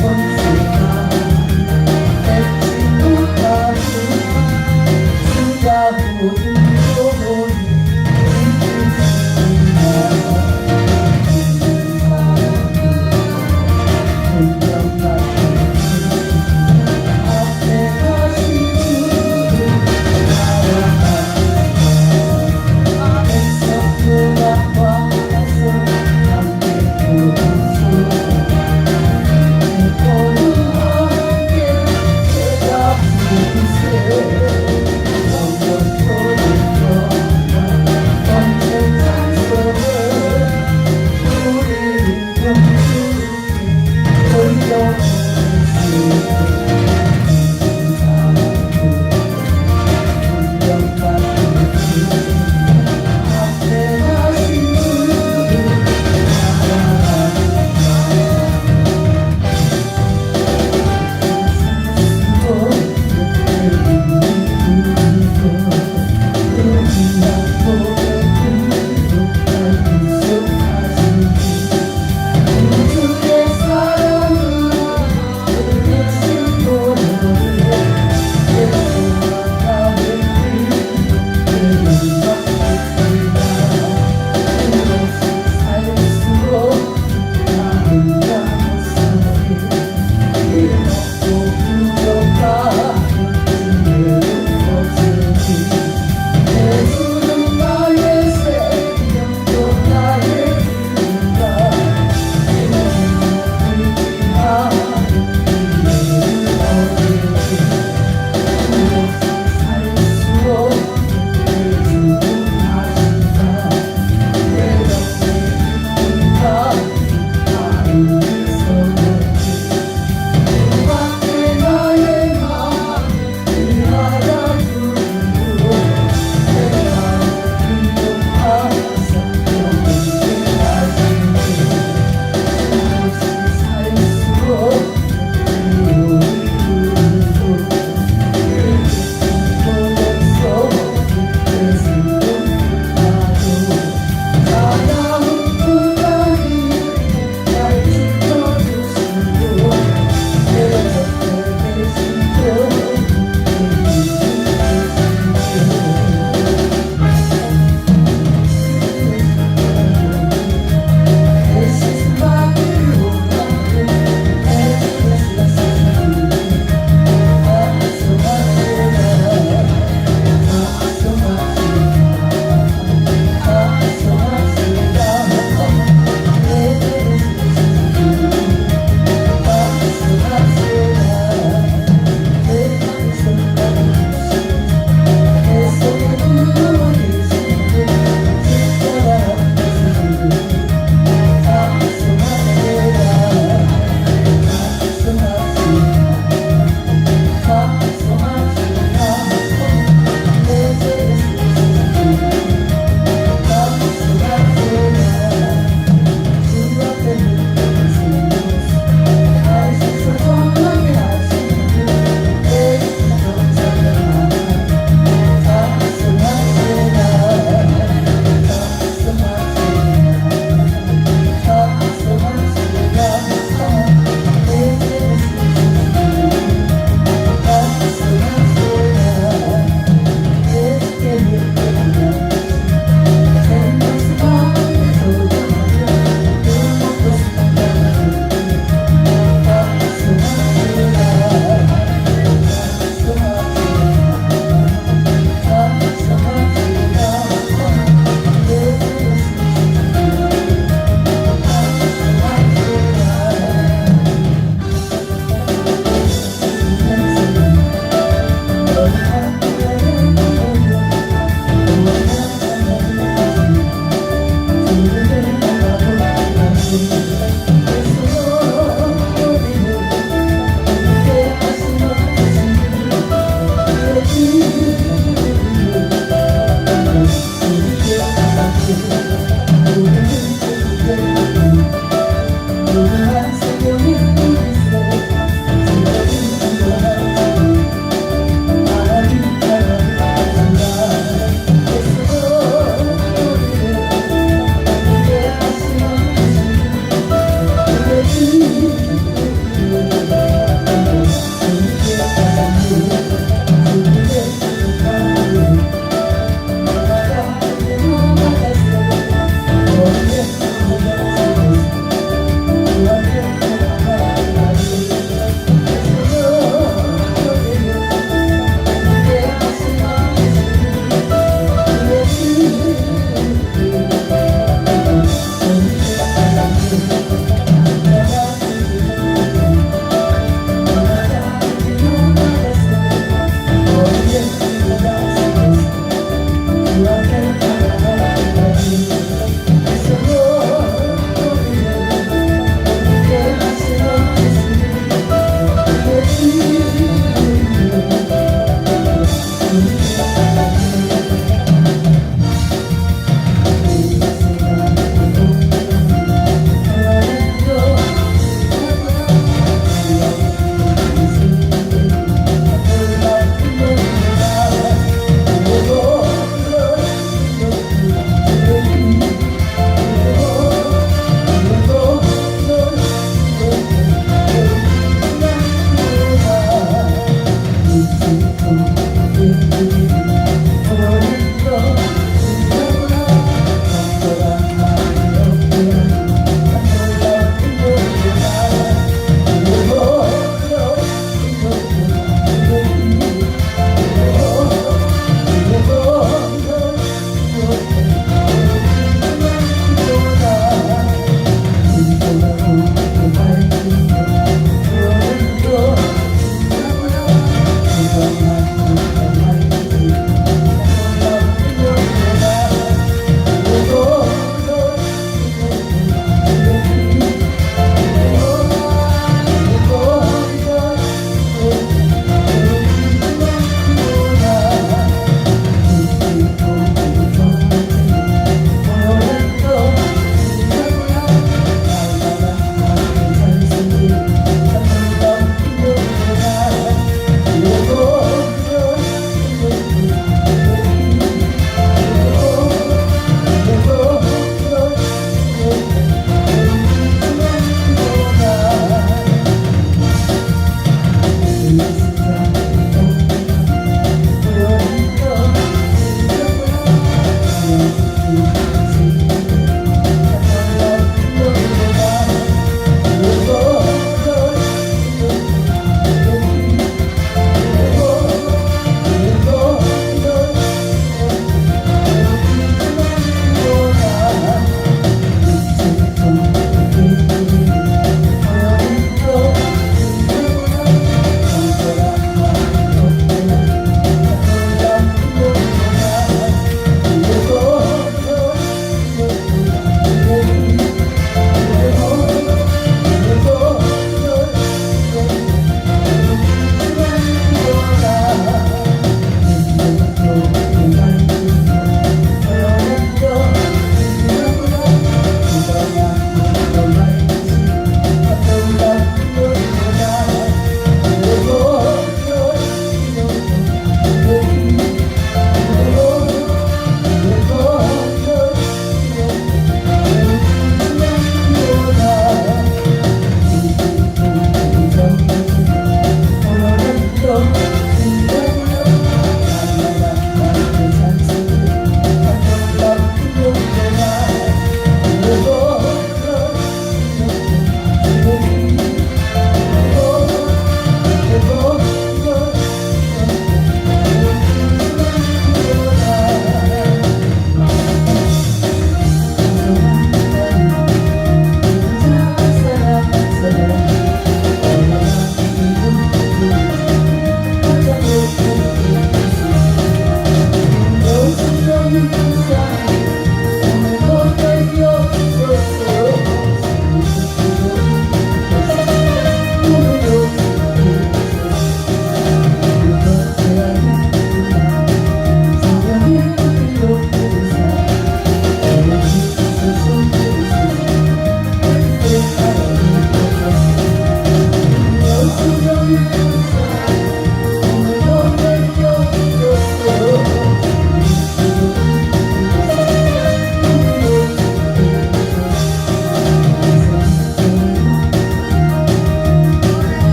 คนสุดท้าย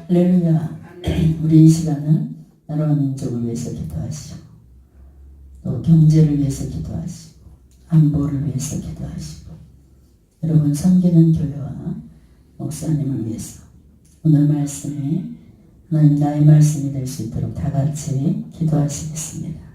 할렐루야. 우리 이 시간은 나라와 민족을 위해서 기도하시고 또 경제를 위해서 기도하시고 안보를 위해서 기도하시고 여러분 섬기는 교회와 목사님을 위해서 오늘 말씀이 하나님 나의 말씀이 될 수 있도록 다 같이 기도하시겠습니다.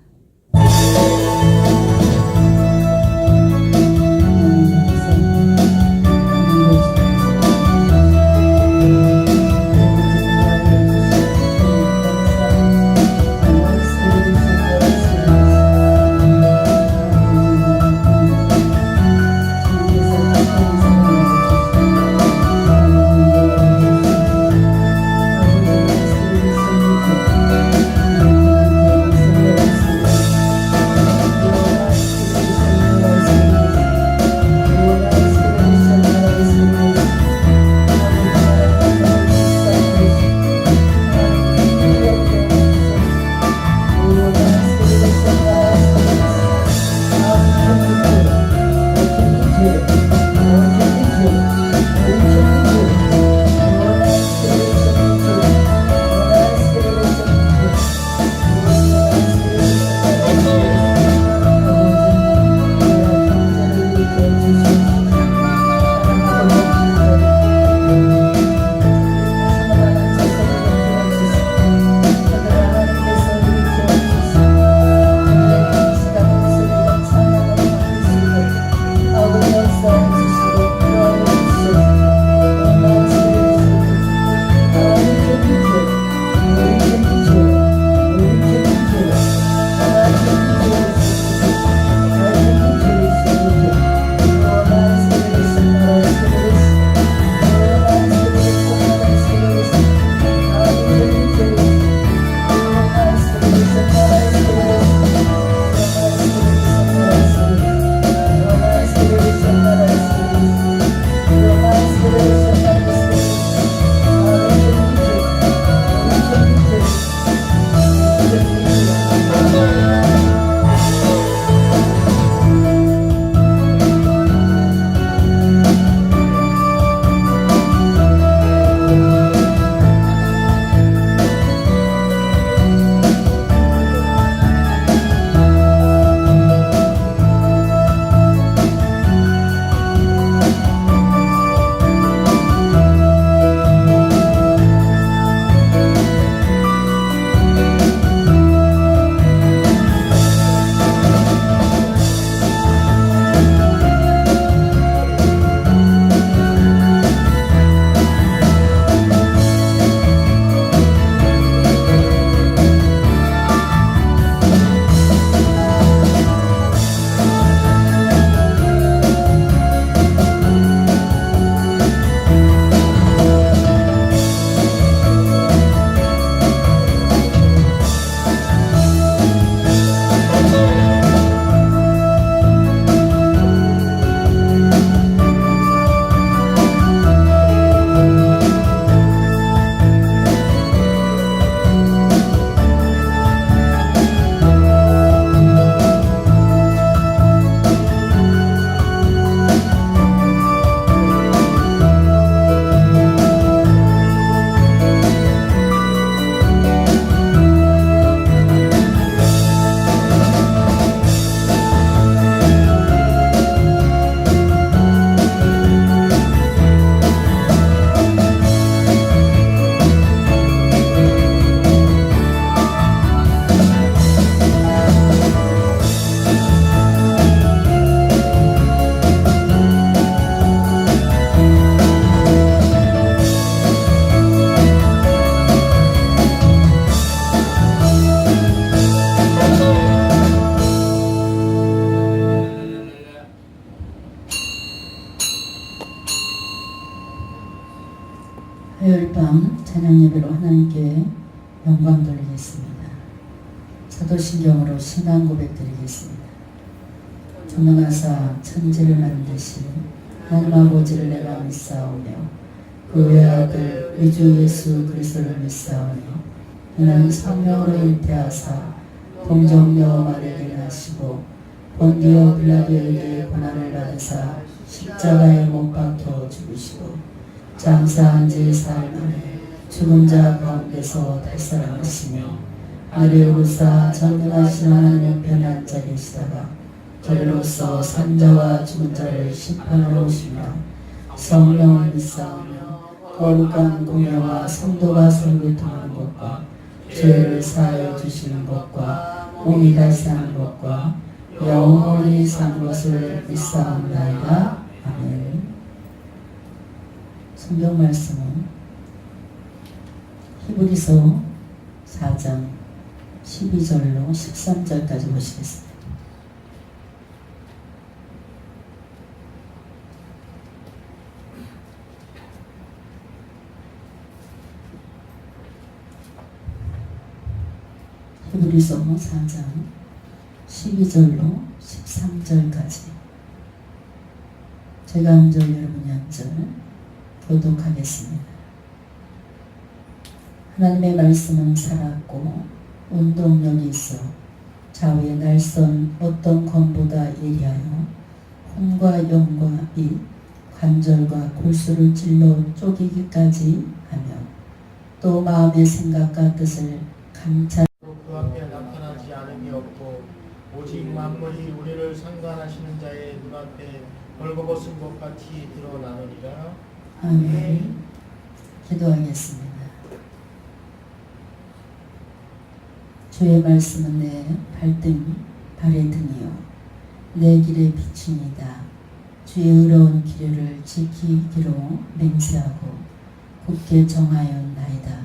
찬양 예배로 하나님께 영광 돌리겠습니다. 사도신경으로 신앙 고백 드리겠습니다. 전능하사 천지를 만드신 하나님 아버지를 내가 믿사오며 그 외아들 위주 예수 그리스도를 믿사오며 이는 성령으로 잉태하사 동정녀 마리아에게 나시고 본디오 빌라도에게 고난을 받으사 십자가에 못 박혀 죽으시고 장사한 지 사흘 만에 죽은 자 가운데서 달살아가시며 하늘에 오르사 전능하신 하나님 편에 앉아 계시다가 저리로서 산자와 죽은 자를 심판하러 오시며 성령을 믿사오며 거룩한 공예와 성도가 설교통하는 것과 죄를 사하여 주시는 것과 몸이 다시 사는 것과 영원히 사는 것을 믿사옵나이다. 아멘. 성경 말씀은 히브리서 4장 12절로 13절까지 보시겠습니다. 히브리서 4장 12절로 13절까지 제가 한 절 여러분이 한 절 교독하겠습니다. 하나님의 말씀은 살았고 운동력이 있어 좌우의 날선 어떤 검보다 예리하여 혼과 영과 이 관절과 골수를 찔러 쪼개기까지 하며 또 마음의 생각과 뜻을 감찰 그 앞에 나타나지 않음이 없고 오직 만물이 우리를 상관하시는 자의 눈앞에 벌거벗은 것 같이 드러나느니라. 아멘. 기도하겠습니다. 주의 말씀은 내 발등 발의 등이요 내 길의 빛이니이다. 주의 의로운 길을 지키기로 맹세하고 굳게 정하였나이다.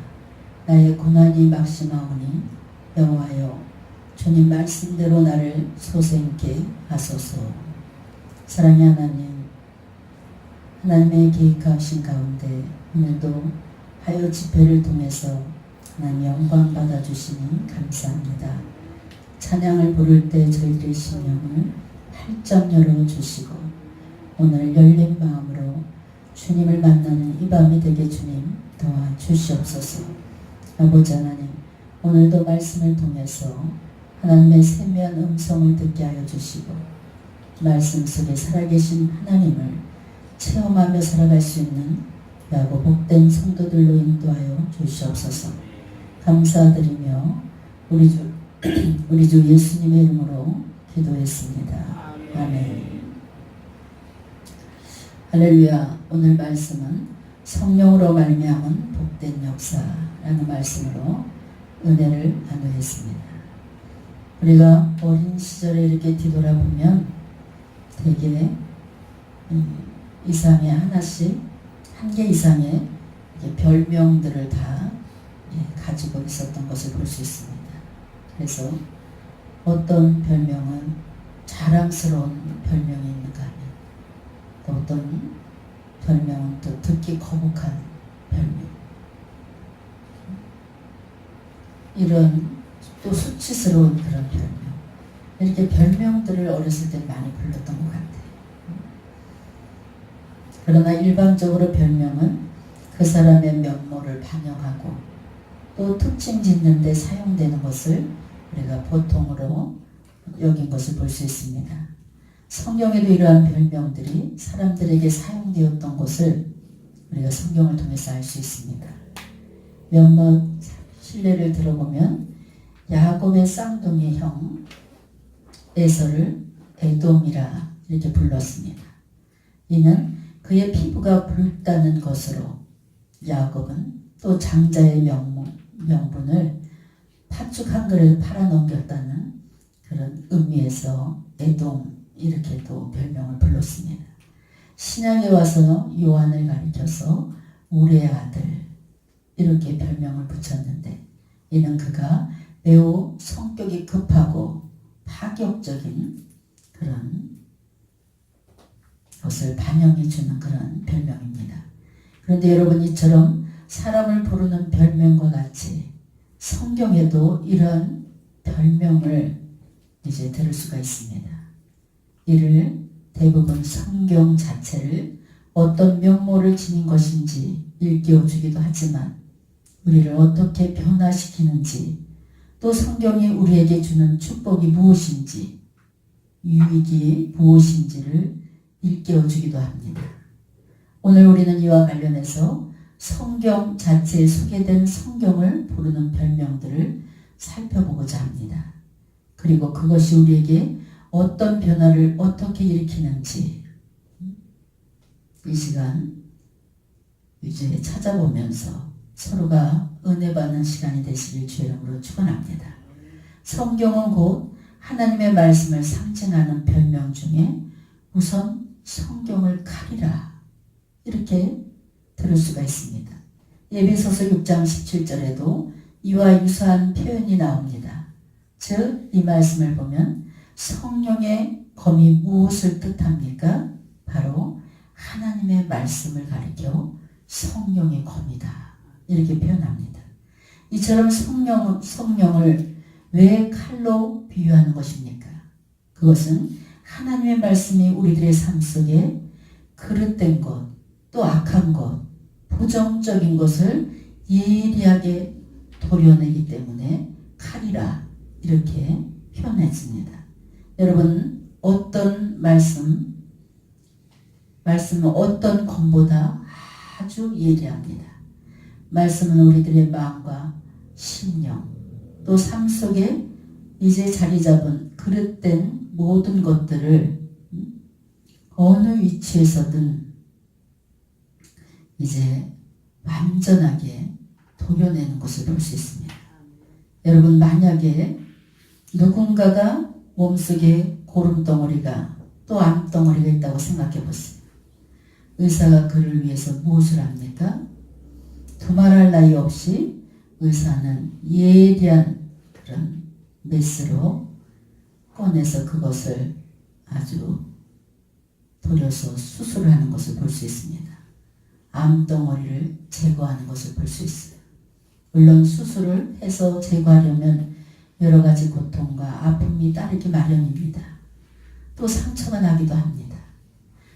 나의 고난이 막심하오니 여호와여 주님 말씀대로 나를 소생케 하소서. 사랑의 하나님, 하나님의 계획하신 가운데 오늘도 하여 집회를 통해서 하나님 영광 받아주시니 감사합니다. 찬양을 부를 때 저희들의 심령을 활짝 열어주시고 오늘 열린 마음으로 주님을 만나는 이 밤이 되게 주님 도와주시옵소서. 아버지 하나님, 오늘도 말씀을 통해서 하나님의 세미한 음성을 듣게 하여 주시고 말씀 속에 살아계신 하나님을 체험하며 살아갈 수 있는 야고 복된 성도들로 인도하여 주시옵소서. 감사드리며 우리 주 예수님의 이름으로 기도했습니다. 아멘. 할렐루야. 오늘 말씀은 성령으로 말미암은 복된 역사라는 말씀으로 은혜를 나누겠습니다. 우리가 어린 시절에 이렇게 뒤돌아보면 대개 이상의 하나씩 한 개 이상의 별명들을 다 가지고 있었던 것을 볼 수 있습니다. 그래서 어떤 별명은 자랑스러운 별명이 있는가 하면 또 어떤 별명은 또 듣기 거북한 별명, 이런 또 수치스러운 그런 별명, 이렇게 별명들을 어렸을 때 많이 불렀던 것 같아요. 그러나 일반적으로 별명은 그 사람의 면모를 반영하고 또 특징 짓는 데 사용되는 것을 우리가 보통으로 여긴 것을 볼 수 있습니다. 성경에도 이러한 별명들이 사람들에게 사용되었던 것을 우리가 성경을 통해서 알 수 있습니다. 몇몇 신뢰를 들어보면 야곱의 쌍둥이 형 에서를 에돔이라 이렇게 불렀습니다. 이는 그의 피부가 붉다는 것으로 야곱은 또 장자의 명분을 팥죽 한 그릇 팔아넘겼다는 그런 의미에서 에돔 이렇게 또 별명을 불렀습니다. 신약에 와서 요한을 가리켜서 우리의 아들 이렇게 별명을 붙였는데 이는 그가 매우 성격이 급하고 파격적인 그런 것을 반영해 주는 그런 별명입니다. 그런데 여러분 이처럼 사람을 부르는 별명과 같이 성경에도 이런 별명을 이제 들을 수가 있습니다. 이를 대부분 성경 자체를 어떤 면모를 지닌 것인지 일깨워주기도 하지만 우리를 어떻게 변화시키는지 또 성경이 우리에게 주는 축복이 무엇인지 유익이 무엇인지를 일깨워주기도 합니다. 오늘 우리는 이와 관련해서 성경 자체에 소개된 성경을 부르는 별명들을 살펴보고자 합니다. 그리고 그것이 우리에게 어떤 변화를 어떻게 일으키는지 이 시간 이제 찾아보면서 서로가 은혜 받는 시간이 되시길 주의 이름으로 축원합니다. 성경은 곧 하나님의 말씀을 상징하는 별명 중에 우선 성경을 칼이라 이렇게 들을 수가 있습니다. 에베소서 6장 17절에도 이와 유사한 표현이 나옵니다. 즉 이 말씀을 보면 성령의 검이 무엇을 뜻합니까? 바로 하나님의 말씀을 가리켜 성령의 검이다 이렇게 표현합니다. 이처럼 성령을 왜 칼로 비유하는 것입니까? 그것은 하나님의 말씀이 우리들의 삶 속에 그릇된 것, 또 악한 것, 부정적인 것을 예리하게 도려내기 때문에 칼이라 이렇게 표현했습니다. 여러분 어떤 말씀은 어떤 검보다 아주 예리합니다. 말씀은 우리들의 마음과 심령 또 삶 속에 이제 자리 잡은 그릇된 모든 것들을 어느 위치에서든 이제 완전하게 도려내는 것을 볼 수 있습니다. 여러분 만약에 누군가가 몸속에 고름덩어리가 또 암덩어리가 있다고 생각해 보세요. 의사가 그를 위해서 무엇을 합니까? 두말할 나위 없이 의사는 예리한 그런 메스로 꺼내서 그것을 아주 도려서 수술을 하는 것을 볼 수 있습니다. 암덩어리를 제거하는 것을 볼 수 있어요. 물론 수술을 해서 제거하려면 여러 가지 고통과 아픔이 따르기 마련입니다. 또 상처가 나기도 합니다.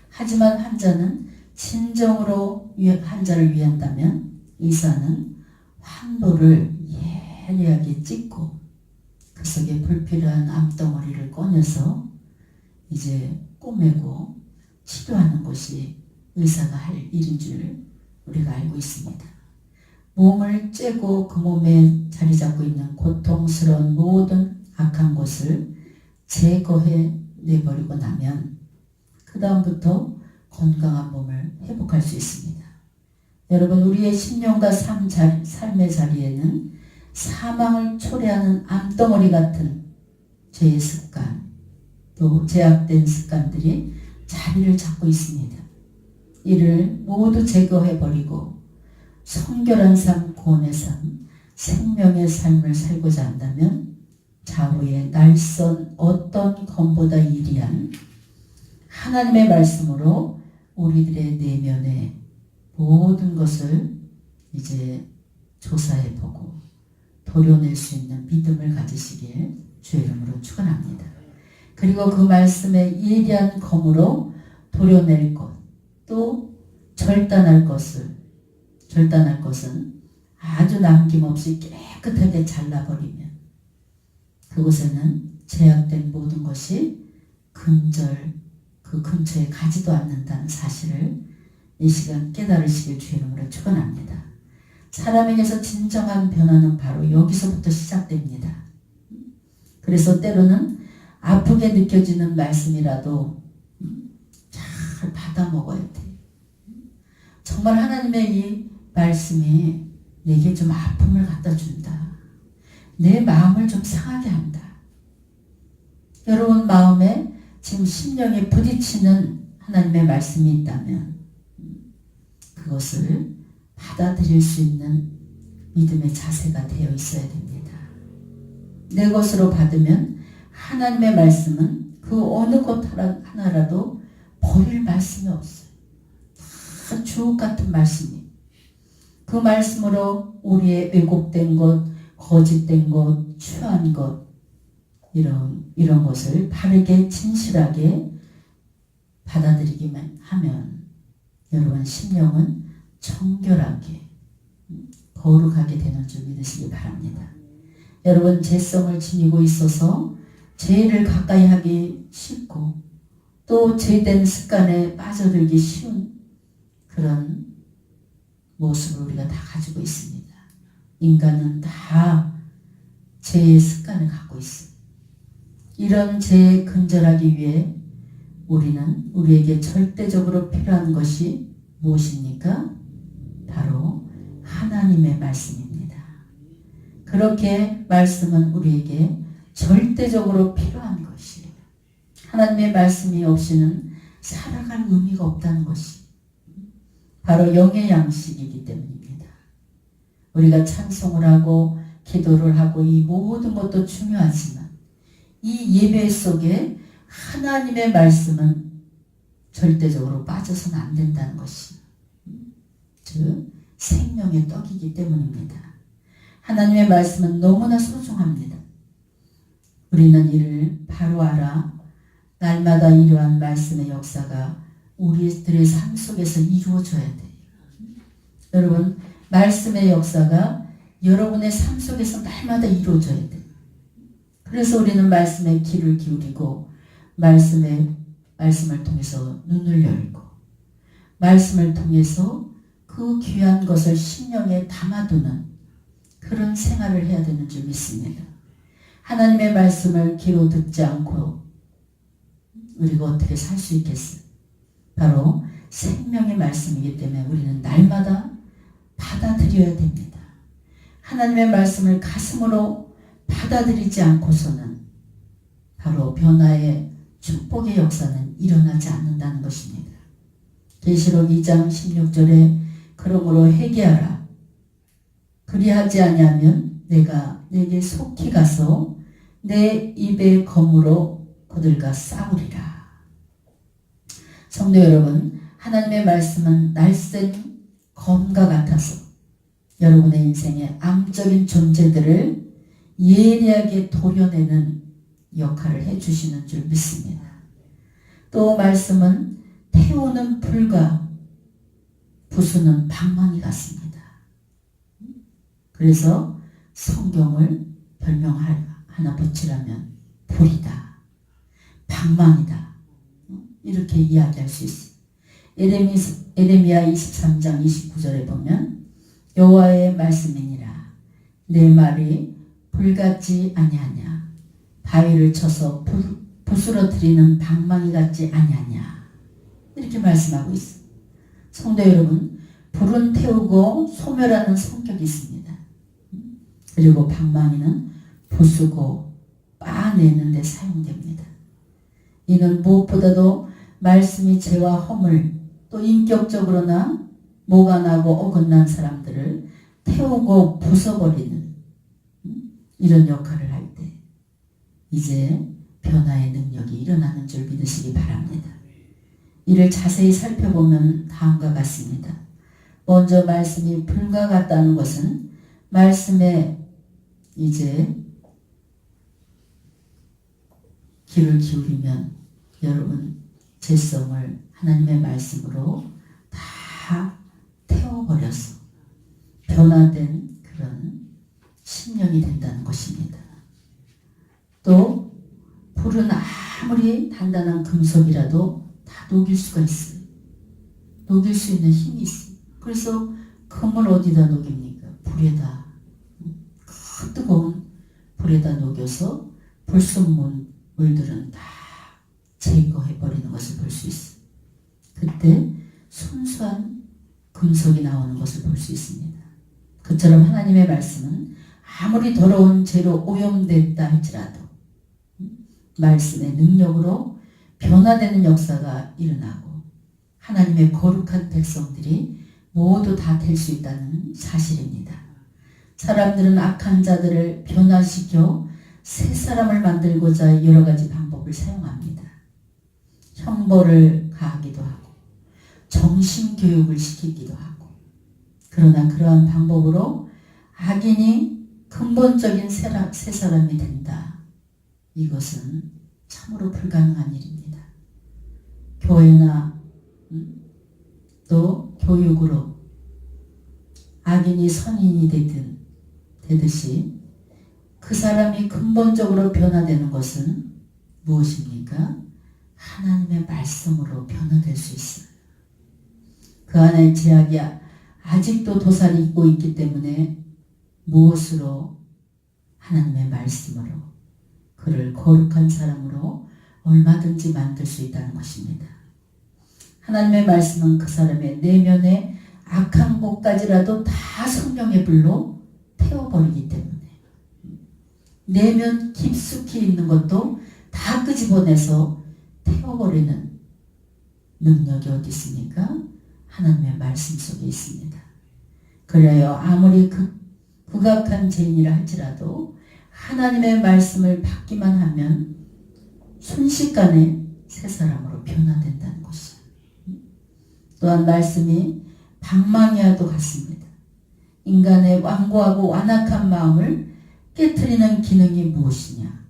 하지만 환자는 진정으로 환자를 위한다면 의사는 환도를 예리하게 찍고 그 속에 불필요한 암덩어리를 꺼내서 이제 꼬매고 치료하는 것이 의사가 할 일인 줄 우리가 알고 있습니다. 몸을 째고 그 몸에 자리 잡고 있는 고통스러운 모든 악한 것을 제거해 내버리고 나면 그 다음부터 건강한 몸을 회복할 수 있습니다. 여러분 우리의 심령과 삶의 자리에는 사망을 초래하는 암덩어리 같은 죄의 습관 또 제약된 습관들이 자리를 잡고 있습니다. 이를 모두 제거해버리고 성결한 삶, 구원의 삶, 생명의 삶을 살고자 한다면 좌우에 날선 어떤 검보다 예리한 하나님의 말씀으로 우리들의 내면의 모든 것을 이제 조사해보고 도려낼 수 있는 믿음을 가지시길 주의 이름으로 축원합니다. 그리고 그 말씀의 예리한 검으로 도려낼 것, 또 절단할 것은 아주 남김없이 깨끗하게 잘라버리면 그곳에는 제약된 모든 것이 근절 그 근처에 가지도 않는다는 사실을 이 시간 깨달으시길 주의 이름으로 축원합니다. 사람에게서 진정한 변화는 바로 여기서부터 시작됩니다. 그래서 때로는 아프게 느껴지는 말씀이라도 잘 받아 먹어야 돼. 정말 하나님의 이 말씀이 내게 좀 아픔을 갖다 준다. 내 마음을 좀 상하게 한다. 여러분 마음에 지금 심령에 부딪히는 하나님의 말씀이 있다면 그것을 받아들일 수 있는 믿음의 자세가 되어 있어야 됩니다. 내 것으로 받으면 하나님의 말씀은 그 어느 것 하나라도 버릴 말씀이 없어요. 다 주옥 같은 말씀이. 그 그 말씀으로 우리의 왜곡된 것, 거짓된 것, 추한 것, 이런 것을 바르게 진실하게 받아들이기만 하면 여러분 심령은 청결하게 거룩하게 되는 줄 믿으시기 바랍니다. 여러분 죄성을 지니고 있어서 죄를 가까이 하기 쉽고 또 죄된 습관에 빠져들기 쉬운 그런 모습을 우리가 다 가지고 있습니다. 인간은 다 죄의 습관을 갖고 있습니다. 이런 죄에 근절하기 위해 우리는 우리에게 절대적으로 필요한 것이 무엇입니까? 바로 하나님의 말씀입니다. 그렇게 말씀은 우리에게 절대적으로 필요한 것이에요. 하나님의 말씀이 없이는 살아갈 의미가 없다는 것이 바로 영의 양식이기 때문입니다. 우리가 찬송을 하고 기도를 하고 이 모든 것도 중요하지만 이 예배 속에 하나님의 말씀은 절대적으로 빠져서는 안 된다는 것이 즉 생명의 떡이기 때문입니다. 하나님의 말씀은 너무나 소중합니다. 우리는 이를 바로 알아 날마다 이러한 말씀의 역사가 우리들의 삶 속에서 이루어져야 돼요. 여러분 말씀의 역사가 여러분의 삶 속에서 날마다 이루어져야 돼요. 그래서 우리는 말씀에 귀를 기울이고 말씀을 통해서 눈을 열고 말씀을 통해서 그 귀한 것을 심령에 담아두는 그런 생활을 해야 되는 줄 믿습니다. 하나님의 말씀을 귀로 듣지 않고 우리가 어떻게 살 수 있겠어요? 바로 생명의 말씀이기 때문에 우리는 날마다 받아들여야 됩니다. 하나님의 말씀을 가슴으로 받아들이지 않고서는 바로 변화의 축복의 역사는 일어나지 않는다는 것입니다. 계시록 2장 16절에 그러므로 회개하라. 그리하지 아니하면 내가 내게 속히 가서 내 입의 검으로 그들과 싸우리라. 성도 여러분, 하나님의 말씀은 날쌘 검과 같아서 여러분의 인생의 암적인 존재들을 예리하게 도려내는 역할을 해주시는 줄 믿습니다. 또 말씀은 태우는 불과 부수는 방망이 같습니다. 그래서 성경을 별명 하나 붙이라면 불이다, 방망이다 이렇게 이야기할 수 있어요. 에레미야 23장 29절에 보면 여호와의 말씀이니라 내 말이 불같지 아니하냐 바위를 쳐서 부스러뜨리는 방망이 같지 아니하냐 이렇게 말씀하고 있어요. 성도 여러분, 불은 태우고 소멸하는 성격이 있습니다. 그리고 방망이는 부수고 빠내는 데 사용됩니다. 이는 무엇보다도 말씀이 죄와 허물 또 인격적으로나 모간하고 어긋난 사람들을 태우고 부숴버리는 이런 역할을 할 때 이제 변화의 능력이 일어나는 줄 믿으시기 바랍니다. 이를 자세히 살펴보면 다음과 같습니다. 먼저 말씀이 불과 같다는 것은 말씀에 이제 귀를 기울이면 여러분 죄성을 하나님의 말씀으로 다 태워버려서 변화된 그런 심령이 된다는 것입니다. 또 불은 아무리 단단한 금속이라도 다 녹일 수가 있어요. 녹일 수 있는 힘이 있어요. 그래서 금을 어디다 녹입니까? 불에다. 그 뜨거운 불에다 녹여서 불순물들은 다 제거해버리는 것을 볼 수 있어요. 그때 순수한 금속이 나오는 것을 볼 수 있습니다. 그처럼 하나님의 말씀은 아무리 더러운 죄로 오염됐다 할지라도 말씀의 능력으로 변화되는 역사가 일어나고 하나님의 거룩한 백성들이 모두 다 될 수 있다는 사실입니다. 사람들은 악한 자들을 변화시켜 새 사람을 만들고자 여러 가지 방법을 사용합니다. 형벌을 가하기도 하고 정신교육을 시키기도 하고 그러나 그러한 방법으로 악인이 근본적인 새 사람이 된다. 이것은 참으로 불가능한 일입니다. 교회나 또 교육으로 악인이 선인이 되듯이 그 사람이 근본적으로 변화되는 것은 무엇입니까? 하나님의 말씀으로 변화될 수 있어요. 그 안에 제약이 아직도 도사리 있고 있기 때문에 무엇으로? 하나님의 말씀으로 그를 거룩한 사람으로 얼마든지 만들 수 있다는 것입니다. 하나님의 말씀은 그 사람의 내면의 악한 곳까지라도 다 성령의 불로 태워버리기 때문에 내면 깊숙이 있는 것도 다 끄집어내서 태워버리는 능력이 어디 있습니까? 하나님의 말씀 속에 있습니다. 그래야 아무리 극악한 죄인이라 할지라도 하나님의 말씀을 받기만 하면 순식간에 새 사람으로 변화된다는 것이죠. 또한 말씀이 방망이와도 같습니다. 인간의 완고하고 완악한 마음을 깨트리는 기능이 무엇이냐?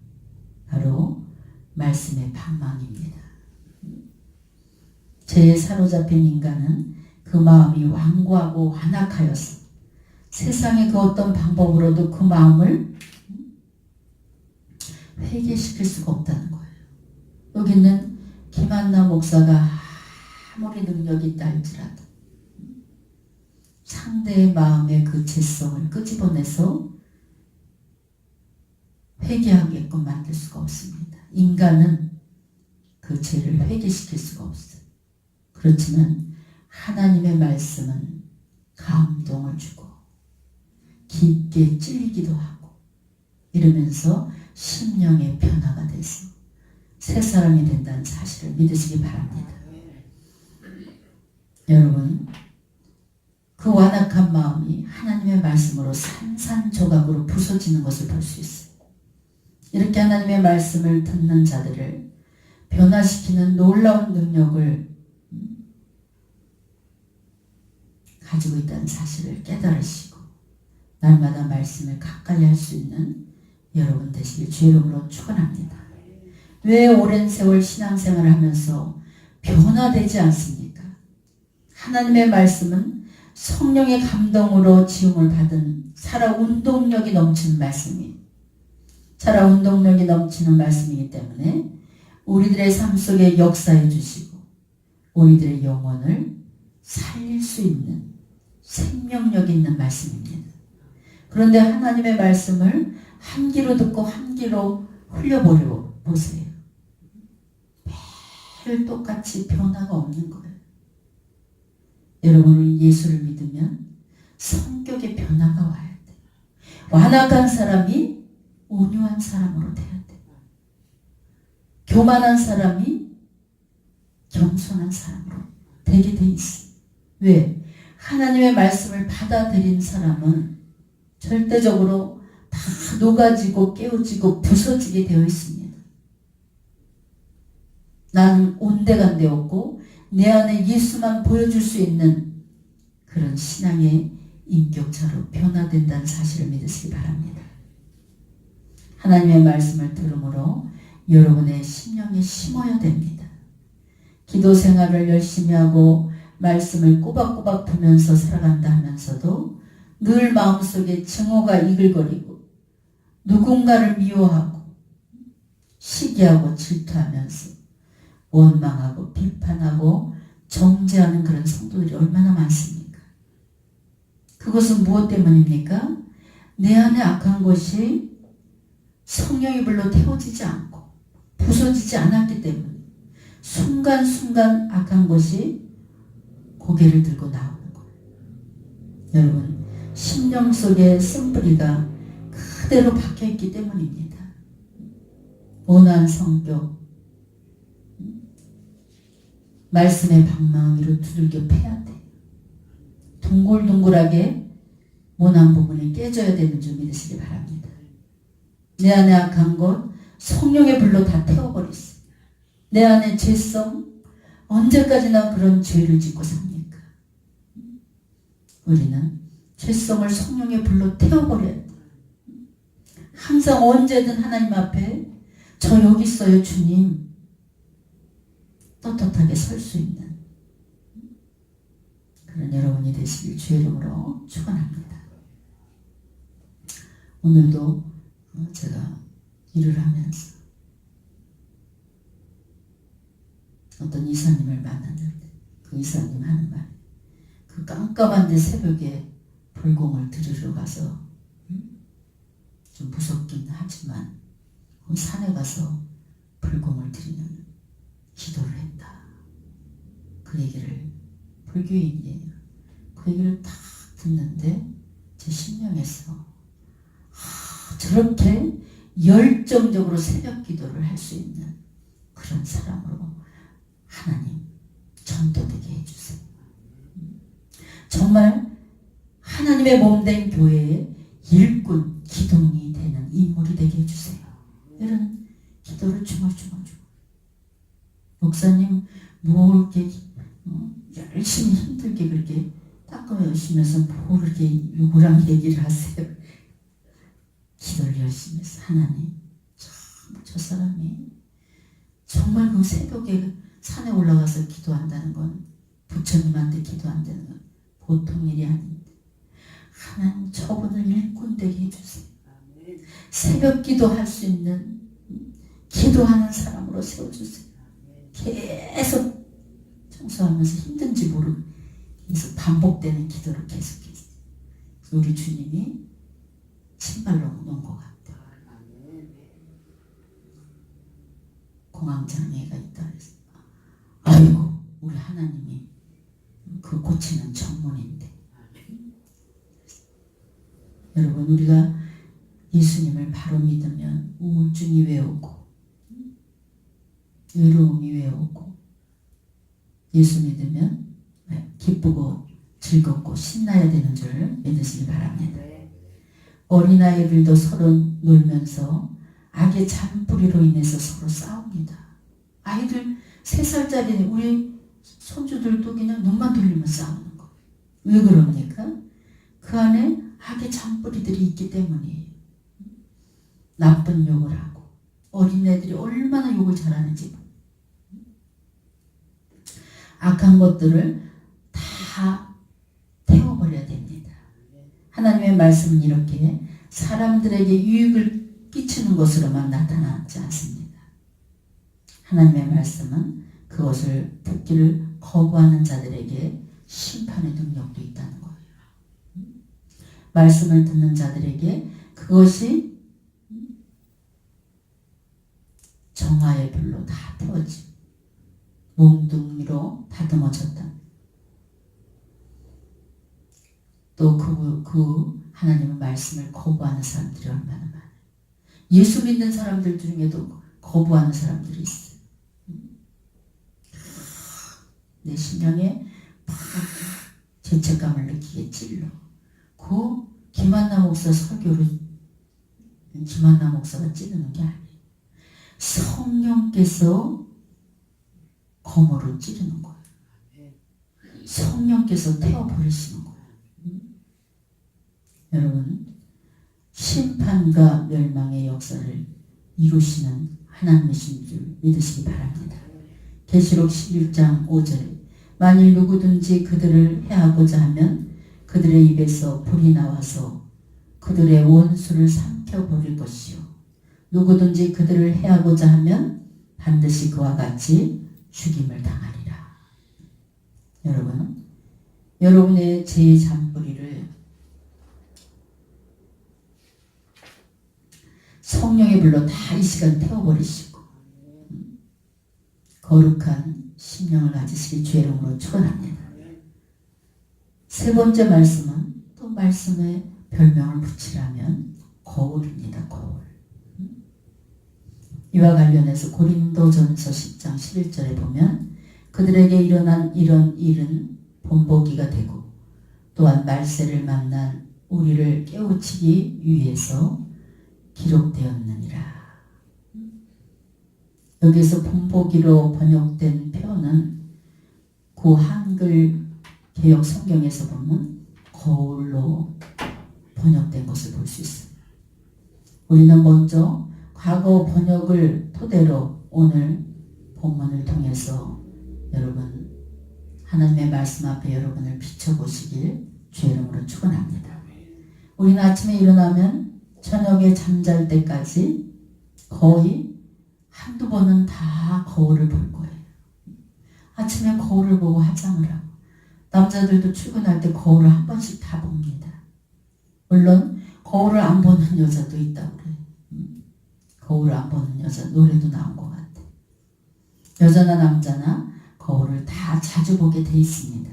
바로 말씀의 방망이입니다. 죄에 사로잡힌 인간은 그 마음이 완고하고 완악하여서 세상의 그 어떤 방법으로도 그 마음을 회개시킬 수가 없다는 거예요. 여기는 김한나 목사가 아무리 능력이 있다 할지라도 상대의 마음의 그 죄성을 끄집어내서 회개하게끔 만들 수가 없습니다. 인간은 그 죄를 회개시킬 수가 없어요. 그렇지만 하나님의 말씀은 감동을 주고 깊게 찔리기도 하고 이러면서 심령의 변화가 돼서 새 사람이 된다는 사실을 믿으시기 바랍니다. 여러분, 그 완악한 마음이 하나님의 말씀으로 산산조각으로 부서지는 것을 볼 수 있어요. 이렇게 하나님의 말씀을 듣는 자들을 변화시키는 놀라운 능력을 가지고 있다는 사실을 깨달으시고 날마다 말씀을 가까이 할 수 있는 여러분 되시길 주의 이름으로 축원합니다. 왜 오랜 세월 신앙생활을 하면서 변화되지 않습니까? 하나님의 말씀은 성령의 감동으로 지음을 받은 살아 운동력이 넘치는 말씀이에요. 살아 운동력이 넘치는 말씀이기 때문에 우리들의 삶 속에 역사해 주시고 우리들의 영혼을 살릴 수 있는 생명력 있는 말씀입니다. 그런데 하나님의 말씀을 한 귀로 듣고 한 귀로 흘려버려 보세요. 매일 똑같이 변화가 없는 거예요. 여러분은 예수를 믿으면 성격의 변화가 와야 돼요. 완악한 사람이 온유한 사람으로 돼야 돼요. 교만한 사람이 겸손한 사람으로 되게 돼 있어요. 왜? 하나님의 말씀을 받아들인 사람은 절대적으로 다 녹아지고 깨어지고 부서지게 되어 있습니다. 나는 온데간데 없고 내 안에 예수만 보여줄 수 있는 그런 신앙의 인격차로 변화된다는 사실을 믿으시기 바랍니다. 하나님의 말씀을 들음으로 여러분의 심령에 심어야 됩니다. 기도 생활을 열심히 하고 말씀을 꼬박꼬박 보면서 살아간다 하면서도 늘 마음속에 증오가 이글거리고 누군가를 미워하고 시기하고 질투하면서 원망하고 비판하고 정죄하는 그런 성도들이 얼마나 많습니까? 그것은 무엇 때문입니까? 내 안에 악한 것이 성령의 불로 태워지지 않고 부서지지 않았기 때문에 순간순간 악한 것이 고개를 들고 나오는 거예요. 여러분, 심령 속에 쓴뿌리가 그대로 박혀있기 때문입니다. 온화한 성격, 말씀의 방망이로 두들겨 패야 돼요. 둥글둥글하게 모난 부분이 깨져야 되는 줄 믿으시기 바랍니다. 내 안에 악한 것 성령의 불로 다 태워버렸어요. 내 안에 죄성 언제까지나 그런 죄를 짓고 삽니까? 우리는 죄성을 성령의 불로 태워버려야 돼. 항상 언제든 하나님 앞에 저 여기 있어요 주님 떳떳하게 설 수 있는 그런 여러분이 되시길 주의 이름으로 축원합니다. 오늘도 제가 일을 하면서 어떤 이사님을 만났는데 그 이사님 하는 말, 그 깜깜한데 새벽에 불공을 들으러 가서 좀 무섭긴 하지만 그 산에 가서 불공을 드리는 기도를 했다. 그 얘기를 불교인이에요. 그 얘기를 딱 듣는데 제 심령에서 저렇게 열정적으로 새벽 기도를 할 수 있는 그런 사람으로 하나님 전도되게 해주세요. 정말 하나님의 몸된 교회의 일꾼, 기둥이 되는 인물이 되게 해주세요. 이런 기도를 중얼중얼. 목사님 뭐 이렇게 열심히 힘들게 그렇게 닦아오시면서 뭐 그렇게 누구랑 얘기를 하세요. 기도를 열심히 해서 하나님 참 저 사람이 정말 그 새벽에 산에 올라가서 기도한다는 건 부처님한테 기도한다는 건 보통 일이 아닌데 하나님 저분을 일꾼 되게 해주세요. 새벽 기도할 수 있는 기도하는 사람으로 세워주세요. 계속 청소하면서 힘든지 모르고 계속 반복되는 기도를 계속해서 우리 주님이 신발로 놓은 것 같아요. 공황장애가 있다 그래서 아이고 우리 하나님이 그 고치는 전문인데 여러분 우리가 예수님을 바로 믿으면 우울증이 왜 오고 외로움이 왜 오고 예수 믿으면 기쁘고 즐겁고 신나야 되는 줄 믿으시기 바랍니다. 어린아이들도 서로 놀면서 악의 잔뿌리로 인해서 서로 싸웁니다. 아이들 3살짜리 우리 손주들도 그냥 눈만 돌리면 싸우는 거. 왜 그럽니까? 그 안에 악의 잔뿌리들이 있기 때문이에요. 나쁜 욕을 하고 어린애들이 얼마나 욕을 잘하는지 악한 것들을 다 태워버려야 됩니다. 하나님의 말씀은 이렇게 사람들에게 유익을 끼치는 것으로만 나타나지 않습니다. 하나님의 말씀은 그것을 듣기를 거부하는 자들에게 심판의 능력도 있다는 거예요. 말씀을 듣는 자들에게 그것이 정화의 불로 다 태워지고 몽둥이로 다듬어졌다. 또 그 하나님의 말씀을 거부하는 사람들이 얼마나 많아요. 예수 믿는 사람들 중에도 거부하는 사람들이 있어요. 내 심령에 막 죄책감을 느끼게 찔러. 그 김한나 목사 설교로 김한나 목사가 찌르는 게 아니에요. 성령께서 검으로 찌르는 거예요. 성령께서 태워버리시는 거예요. 여러분 심판과 멸망의 역사를 이루시는 하나님이신 줄 믿으시기 바랍니다. 계시록 11장 5절 만일 누구든지 그들을 해하고자 하면 그들의 입에서 불이 나와서 그들의 원수를 삼켜버릴 것이요 누구든지 그들을 해하고자 하면 반드시 그와 같이 죽임을 당하리라. 여러분 여러분의 죄의 잔뿌리를 성령의 불로 다 이 시간 태워버리시고 거룩한 심령을 가지시기 주의 이름으로 축원합니다. 세 번째 말씀은 또 말씀에 별명을 붙이라면 거울입니다. 거울. 이와 관련해서 고린도전서 10장 11절에 보면 그들에게 일어난 이런 일은 본보기가 되고 또한 말세를 만난 우리를 깨우치기 위해서 기록되었느니라. 여기서 본보기로 번역된 표현은 그 한글 개역 성경에서 보면 거울로 번역된 것을 볼 수 있습니다. 우리는 먼저 과거 번역을 토대로 오늘 본문을 통해서 여러분 하나님의 말씀 앞에 여러분을 비춰보시길 주의 이름으로 축원합니다. 우리는 아침에 일어나면 저녁에 잠잘 때까지 거의 한두 번은 다 거울을 볼 거예요. 아침에 거울을 보고 화장을 하고 남자들도 출근할 때 거울을 한 번씩 다 봅니다. 물론 거울을 안 보는 여자도 있다고 그래요. 거울을 안 보는 여자 노래도 나온 것 같아. 여자나 남자나 거울을 다 자주 보게 돼 있습니다.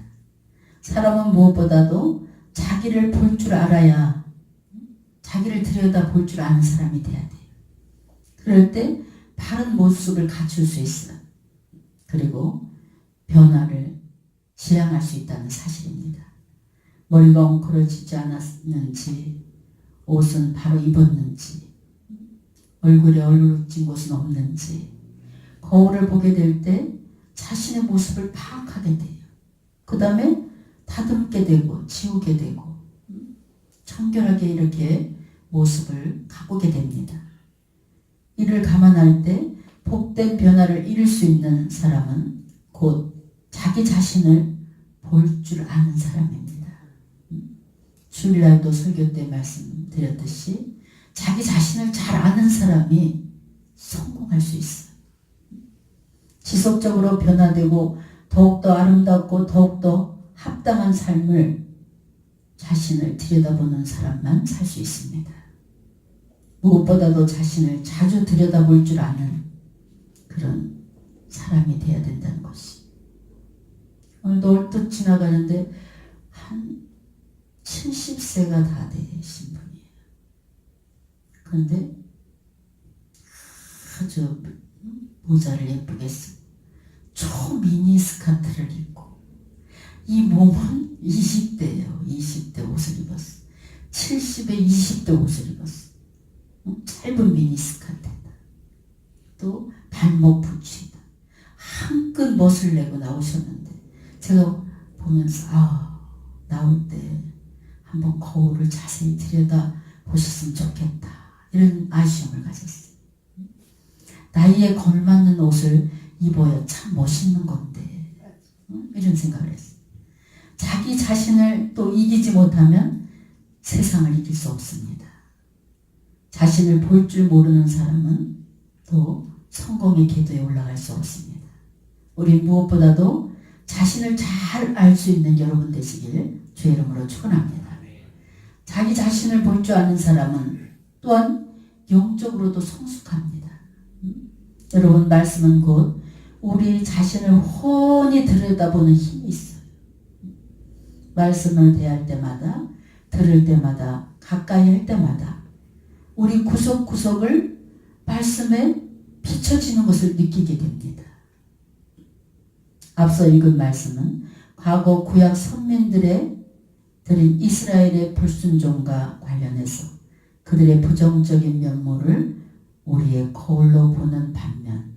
사람은 무엇보다도 자기를 볼 줄 알아야 자기를 들여다 볼 줄 아는 사람이 돼야 돼요. 그럴 때 바른 모습을 갖출 수 있어요. 그리고 변화를 지향할 수 있다는 사실입니다. 머리가 엉클어지지 않았는지, 옷은 바로 입었는지, 얼굴에 얼룩진 곳은 없는지, 거울을 보게 될 때 자신의 모습을 파악하게 돼요. 그 다음에 다듬게 되고 지우게 되고 청결하게 이렇게 모습을 가꾸게 됩니다. 이를 감안할 때 복된 변화를 이룰 수 있는 사람은 곧 자기 자신을 볼 줄 아는 사람입니다. 주일날도 설교 때 말씀드렸듯이 자기 자신을 잘 아는 사람이 성공할 수 있어요. 지속적으로 변화되고 더욱더 아름답고 더욱더 합당한 삶을 자신을 들여다보는 사람만 살 수 있습니다. 무엇보다도 자신을 자주 들여다볼 줄 아는 그런 사람이 되어야 된다는 것이. 오늘도 얼뜻 지나가는데 한 70세가 다 되신 분이에요. 그런데 아주 모자를 예쁘게 쓰고 초미니 스커트를 입고 이 몸은 20대예요. 20대 옷을 입었어. 70에 20대 옷을 입었어. 짧은 미니 스커트다. 또 발목 부츠이다. 한껏 멋을 내고 나오셨는데 제가 보면서 나올 때 한번 거울을 자세히 들여다 보셨으면 좋겠다. 이런 아쉬움을 가졌어요. 나이에 걸맞는 옷을 입어야 참 멋있는 건데 이런 생각을 했어요. 자기 자신을 또 이기지 못하면 세상을 이길 수 없습니다. 자신을 볼 줄 모르는 사람은 또 성공의 궤도에 올라갈 수 없습니다. 우리 무엇보다도 자신을 잘 알 수 있는 여러분 되시길 주의 이름으로 축원합니다. 자기 자신을 볼 줄 아는 사람은 또한 영적으로도 성숙합니다. 여러분 말씀은 곧 우리 자신을 훤히 들여다보는 힘이 있어요. 말씀을 대할 때마다 들을 때마다 가까이 할 때마다 우리 구석구석을 말씀에 비춰지는 것을 느끼게 됩니다. 앞서 읽은 말씀은 과거 구약 선민들의 드린 이스라엘의 불순종과 관련해서 그들의 부정적인 면모를 우리의 거울로 보는 반면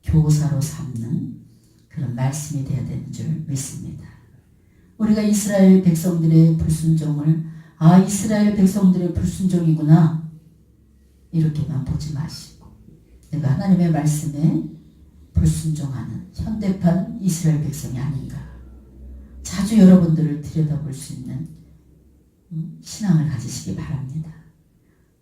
교사로 삼는 그런 말씀이 되어야 되는 줄 믿습니다. 우리가 이스라엘 백성들의 불순종을 이스라엘 백성들의 불순종이구나 이렇게만 보지 마시고 내가 하나님의 말씀에 불순종하는 현대판 이스라엘 백성이 아닌가 자주 여러분들을 들여다볼 수 있는 신앙을 가지시기 바랍니다.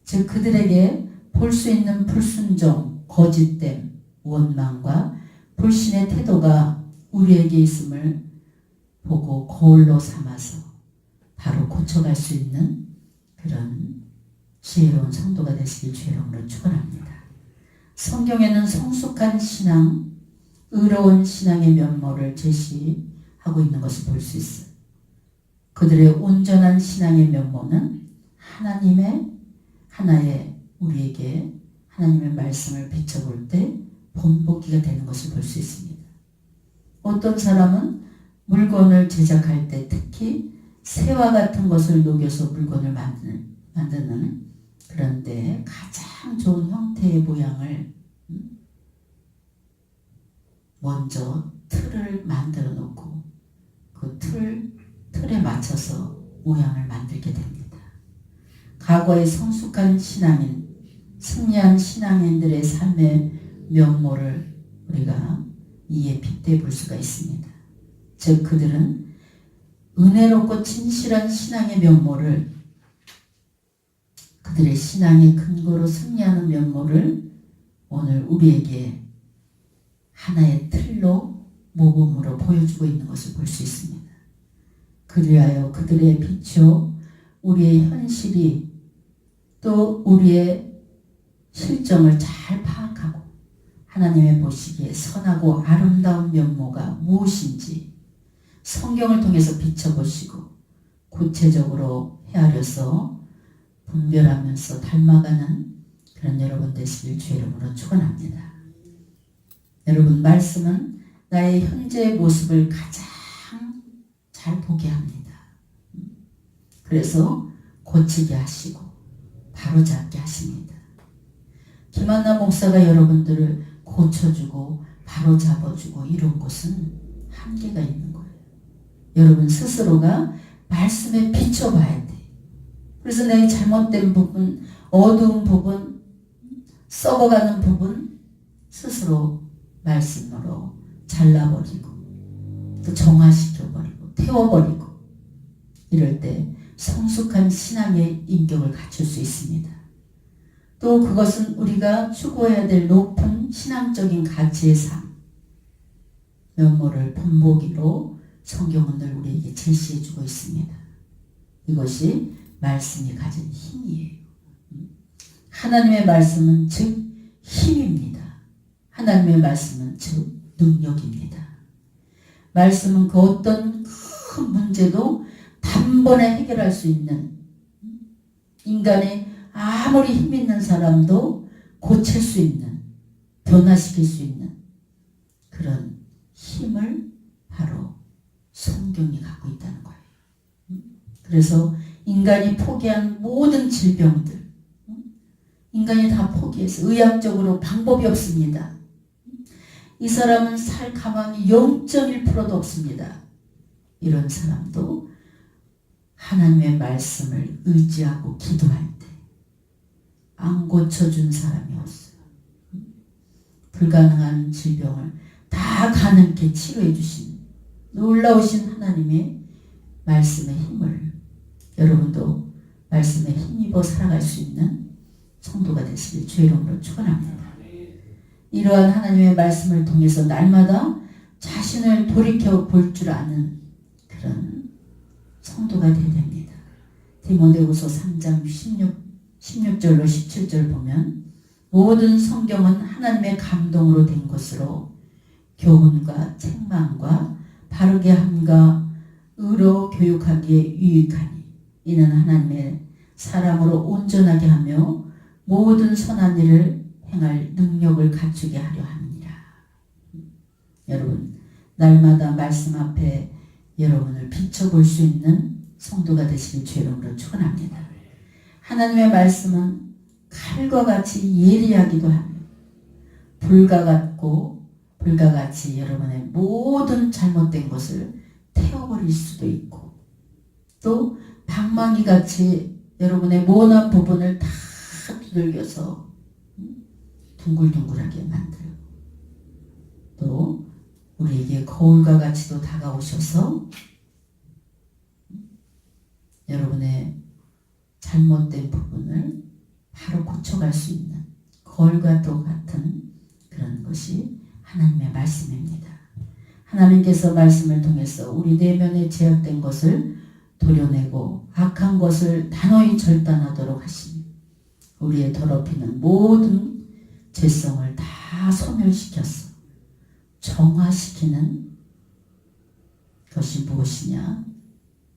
즉 그들에게 볼 수 있는 불순종, 거짓됨, 원망과 불신의 태도가 우리에게 있음을 보고 거울로 삼아서 바로 고쳐갈 수 있는 그런 지혜로운 성도가 되시길 주의 이름으로 축원합니다. 성경에는 성숙한 신앙, 의로운 신앙의 면모를 제시하고 있는 것을 볼 수 있어요. 그들의 온전한 신앙의 면모는 하나의 우리에게 하나님의 말씀을 비춰볼 때 본보기가 되는 것을 볼 수 있습니다. 어떤 사람은 물건을 제작할 때 특히 새와 같은 것을 녹여서 물건을 만드는 그런데 가장 좋은 형태의 모양을 먼저 틀을 만들어 놓고 그 틀을 틀에 맞춰서 모양을 만들게 됩니다. 과거의 성숙한 신앙인, 승리한 신앙인들의 삶의 면모를 우리가 이에 빗대 볼 수가 있습니다. 즉 그들은 은혜롭고 진실한 신앙의 면모를, 그들의 신앙의 근거로 승리하는 면모를 오늘 우리에게 하나의 틀로 모범으로 보여주고 있는 것을 볼 수 있습니다. 그리하여 그들의 빛으로 우리의 현실이 또 우리의 실정을 잘 파악하고 하나님의 보시기에 선하고 아름다운 면모가 무엇인지 성경을 통해서 비춰보시고 구체적으로 헤아려서 분별하면서 닮아가는 그런 여러분 되시길 주의 이름으로 축원합니다. 여러분, 말씀은 나의 현재의 모습을 가장 잘 보게 합니다. 그래서 고치게 하시고 바로잡게 하십니다. 김한나 목사가 여러분들을 고쳐주고 바로잡아주고 이런 곳은 한계가 있는 거예요. 여러분 스스로가 말씀에 비춰봐야 돼. 그래서 내 잘못된 부분, 어두운 부분, 썩어가는 부분 스스로 말씀으로 잘라버리고 또 정화시켜버리고 태워버리고 이럴 때 성숙한 신앙의 인격을 갖출 수 있습니다. 또 그것은 우리가 추구해야 될 높은 신앙적인 가치의 삶, 면모를 본보기로 성경은 늘 우리에게 제시해주고 있습니다. 이것이 말씀이 가진 힘이에요. 하나님의 말씀은 즉 힘입니다. 하나님의 말씀은 즉 능력입니다. 말씀은 그 어떤 큰 문제도 단번에 해결할 수 있는, 인간의 아무리 힘 있는 사람도 고칠 수 있는, 변화시킬 수 있는 그런 힘을 바로 성경이 갖고 있다는 거예요. 그래서 인간이 포기한 모든 질병들, 인간이 다 포기해서 의학적으로 방법이 없습니다. 이 사람은 살 가망이 0.1%도 없습니다. 이런 사람도 하나님의 말씀을 의지하고 기도할 때 안 고쳐준 사람이 없어요. 불가능한 질병을 다 가능케 치료해 주신 놀라우신 하나님의 말씀의 힘을, 여러분도 말씀에 힘입어 살아갈 수 있는 성도가 되시길 주의 이름으로 축원합니다. 이러한 하나님의 말씀을 통해서 날마다 자신을 돌이켜 볼 줄 아는 그런 성도가 되어야 됩니다. 디모데후서 3장 16절로 17절 보면 모든 성경은 하나님의 감동으로 된 것으로 교훈과 책망과 바르게 함과 의로 교육하기에 유익하니 이는 하나님의 사람으로 온전하게 하며 모든 선한 일을 행할 능력을 갖추게 하려 합니다. 여러분, 날마다 말씀 앞에 여러분을 비춰볼 수 있는 성도가 되시길 주의 이름으로 축원합니다. 하나님의 말씀은 칼과 같이 예리하기도 하며 불과 같이 여러분의 모든 잘못된 것을 태워버릴 수도 있고 또 방망이 같이 여러분의 모난 부분을 다 두들겨서 둥글둥글하게 만들고 또 우리에게 거울과 같이도 다가오셔서 여러분의 잘못된 부분을 바로 고쳐갈 수 있는 거울과 또 같은 그런 것이 하나님의 말씀입니다. 하나님께서 말씀을 통해서 우리 내면에 제약된 것을 도려내고 악한 것을 단호히 절단하도록 하시니 우리의 더럽히는 모든 죄성을 다 소멸시켜서 정화시키는 것이 무엇이냐?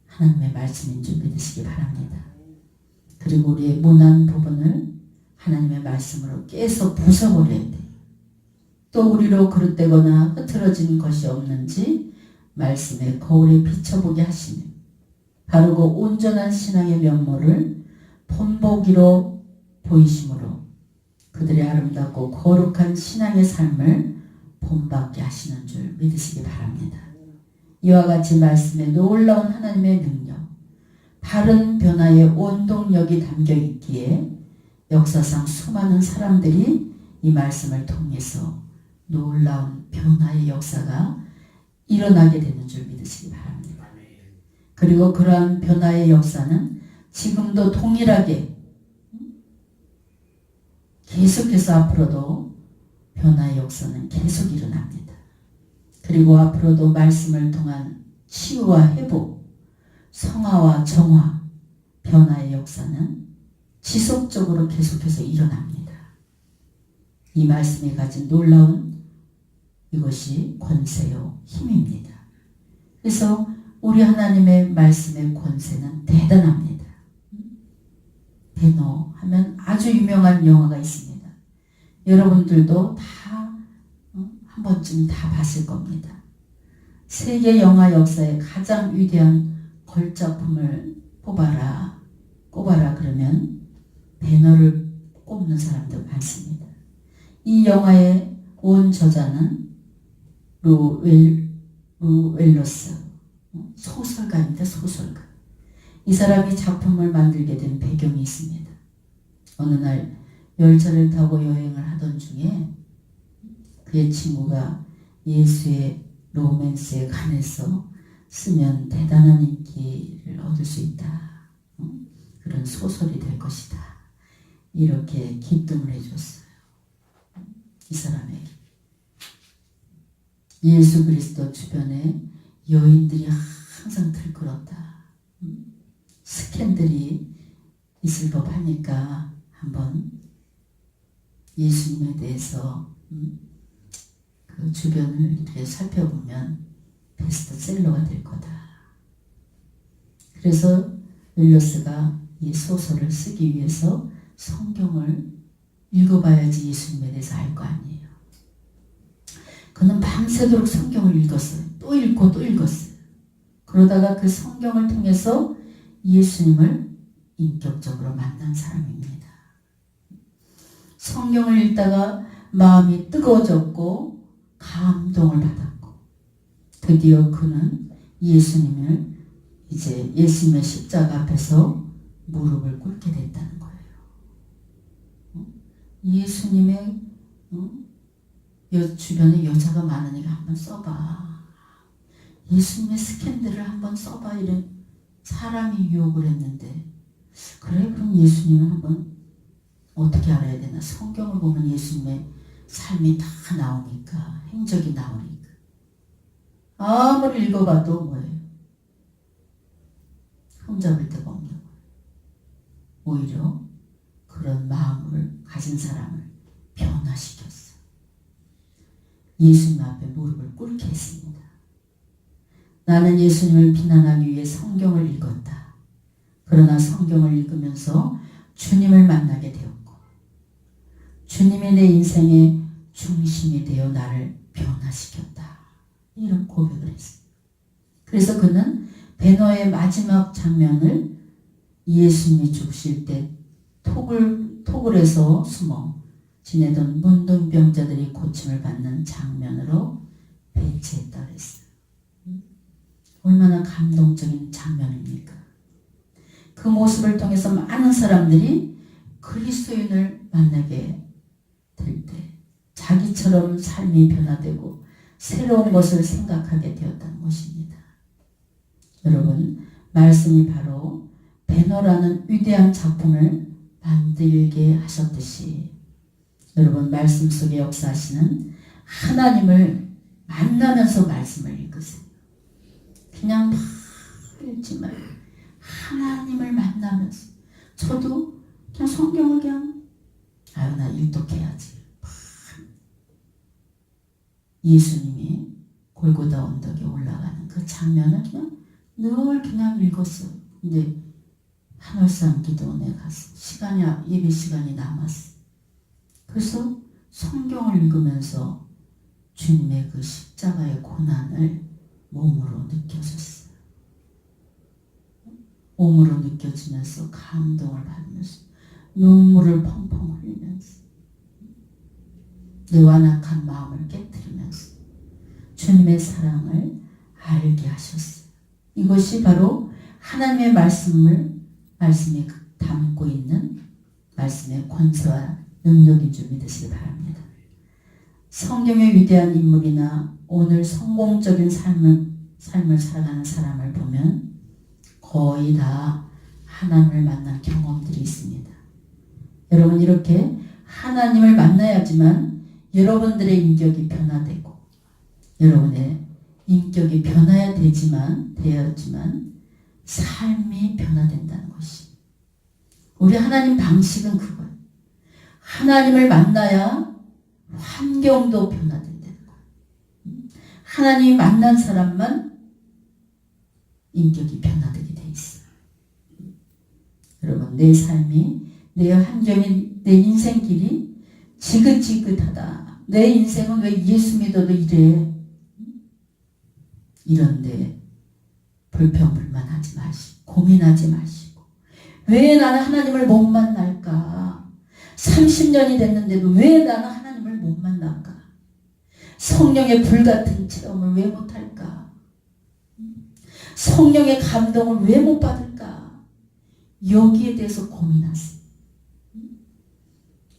하나님의 말씀인 줄 믿으시기 바랍니다. 그리고 우리의 모난 부분을 하나님의 말씀으로 깨서 부숴버려야 돼요. 또 우리로 그릇되거나 흐트러진 것이 없는지 말씀의 거울에 비춰보게 하시니 바르고 온전한 신앙의 면모를 본보기로 보이심으로 그들의 아름답고 거룩한 신앙의 삶을 본받게 하시는 줄 믿으시기 바랍니다. 이와 같이 말씀에 놀라운 하나님의 능력, 바른 변화의 원동력이 담겨 있기에 역사상 수많은 사람들이 이 말씀을 통해서 놀라운 변화의 역사가 일어나게 되는 줄 믿으시기 바랍니다. 그리고 그러한 변화의 역사는 지금도 동일하게 계속해서 앞으로도 변화의 역사는 계속 일어납니다. 그리고 앞으로도 말씀을 통한 치유와 회복, 성화와 정화, 변화의 역사는 지속적으로 계속해서 일어납니다. 이 말씀이 가진 놀라운 이것이 권세요 힘입니다. 그래서 우리 하나님의 말씀의 권세는 대단합니다. 베노 하면 아주 유명한 영화가 있습니다. 여러분들도 다 한 번쯤 다 봤을 겁니다. 세계 영화 역사의 가장 위대한 걸작품을 꼽아라 그러면 베너를 꼽는 사람도 많습니다. 이 영화의 온 저자는 루웰로스 소설가입니다. 소설가. 이 사람이 작품을 만들게 된 배경이 있습니다. 어느 날 열차를 타고 여행을 하던 중에 그의 친구가 예수의 로맨스에 관해서 쓰면 대단한 인기를 얻을 수 있다. 그런 소설이 될 것이다. 이렇게 기뜸을 해줬어요. 이 사람에게. 예수 그리스도 주변에 여인들이 항상 들끓었다. 스캔들이 있을 법하니까 한번 예수님에 대해서 그 주변을 이렇게 살펴보면 베스트셀러가 될 거다. 그래서 윌러스가 이 소설을 쓰기 위해서 성경을 읽어봐야지 예수님에 대해서 알 거 아니에요. 그는 밤새도록 성경을 읽었어요. 또 읽고 또 읽었어요. 그러다가 그 성경을 통해서 예수님을 인격적으로 만난 사람입니다. 성경을 읽다가 마음이 뜨거워졌고 감동을 받았고 드디어 그는 예수님을 이제 예수님의 십자가 앞에서 무릎을 꿇게 됐다는 거예요. 예수님의 주변에 여자가 많으니까 한번 써봐. 예수님의 스캔들을 한번 써봐. 이런 사람이 유혹을 했는데 그래 그럼 예수님은 한번 어떻게 알아야 되나. 성경을 보면 예수님의 삶이 다 나오니까 행적이 나오니까 아무리 읽어봐도 뭐예요? 흠잡을 데가 없는 거예요. 오히려 그런 마음을 가진 사람을 변화시켰어요. 예수님 앞에 무릎을 꿇게 했습니다. 나는 예수님을 비난하기 위해 성경을 읽었다. 그러나 성경을 읽으면서 주님을 만나게 되었고 주님이 내 인생의 중심이 되어 나를 변화시켰다. 이런 고백을 했습니다. 그래서 그는 베너의 마지막 장면을 예수님이 죽으실 때 토굴에서 숨어 지내던 문둥병자들이 고침을 받는 장면으로 배치했다 그랬어요. 얼마나 감동적인 장면입니까? 그 모습을 통해서 많은 사람들이 그리스도인을 만나게 될 때 자기처럼 삶이 변화되고 새로운 것을 생각하게 되었다는 것입니다. 여러분, 말씀이 바로 베너라는 위대한 작품을 만들게 하셨듯이 여러분 말씀 속에 역사하시는 하나님을 만나면서 말씀을 읽으세요. 그냥 막 읽지 말고 하나님을 만나면서 저도 그냥 성경을 그냥 나 일독해야지. 예수님이 골고다 언덕에 올라가는 그 장면을 그냥 늘 그냥 읽었어요. 근데 한월산 기도원에 가서 예배 시간이 남았어. 그래서 성경을 읽으면서 주님의 그 십자가의 고난을 몸으로 느껴졌어요. 몸으로 느껴지면서 감동을 받으면서 눈물을 펑펑 흘리면서 내 완악한 마음을 깨트리면서 주님의 사랑을 알게 하셨어요. 이것이 바로 하나님의 말씀에 담고 있는 말씀의 권세와 능력인 줄 믿으시기 바랍니다. 성경의 위대한 인물이나 오늘 성공적인 삶을 살아가는 사람을 보면 거의 다 하나님을 만난 경험들이 있습니다. 여러분, 이렇게 하나님을 만나야지만 여러분들의 인격이 변화되고 여러분의 인격이 변화야 되었지만 삶이 변화된다는 것이, 우리 하나님 방식은 그거예요. 하나님을 만나야 환경도 변화된다는 거예요. 하나님이 만난 사람만 인격이 변화되게 돼 있어요. 여러분, 내 삶이, 내 환경이, 내 인생길이 지긋지긋하다. 내 인생은 왜 예수 믿어도 이래? 이런데 불평불만하지 마시고 고민하지 마시고, 왜 나는 하나님을 못 만날까? 30년이 됐는데도 왜 나는 하나님을 못 만날까? 성령의 불같은 체험을 왜 못할까? 성령의 감동을 왜 못 받을까? 여기에 대해서 고민하세요.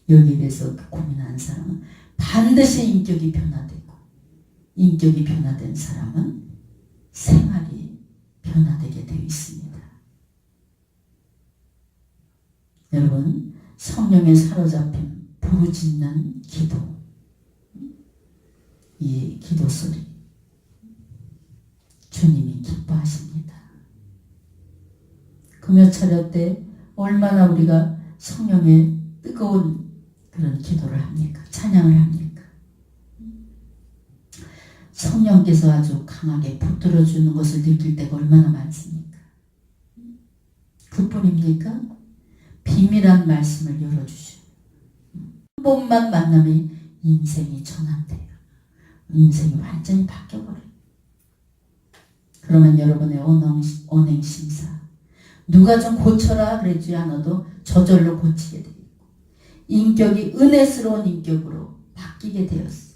여기에 대해서 고민하는 사람은 반드시 인격이 변화되고, 인격이 변화된 사람은 생활이 변화되게 되어 있습니다. 여러분, 성령에 사로잡힌 부르짖는 기도, 이 기도 소리 주님이 기뻐하십니다. 금요차려 때 얼마나 우리가 성령의 뜨거운 그런 기도를 합니까? 찬양을 합니까? 성령께서 아주 강하게 붙들어주는 것을 느낄 때가 얼마나 많습니까? 그뿐입니까? 비밀한 말씀을 열어주시고, 한 번만 만나면 인생이 전환돼요. 인생이 완전히 바뀌어버려요. 그러면 여러분의 언행심사, 누가 좀 고쳐라 그러지 않아도 저절로 고치게 되고, 인격이 은혜스러운 인격으로 바뀌게 되었어요.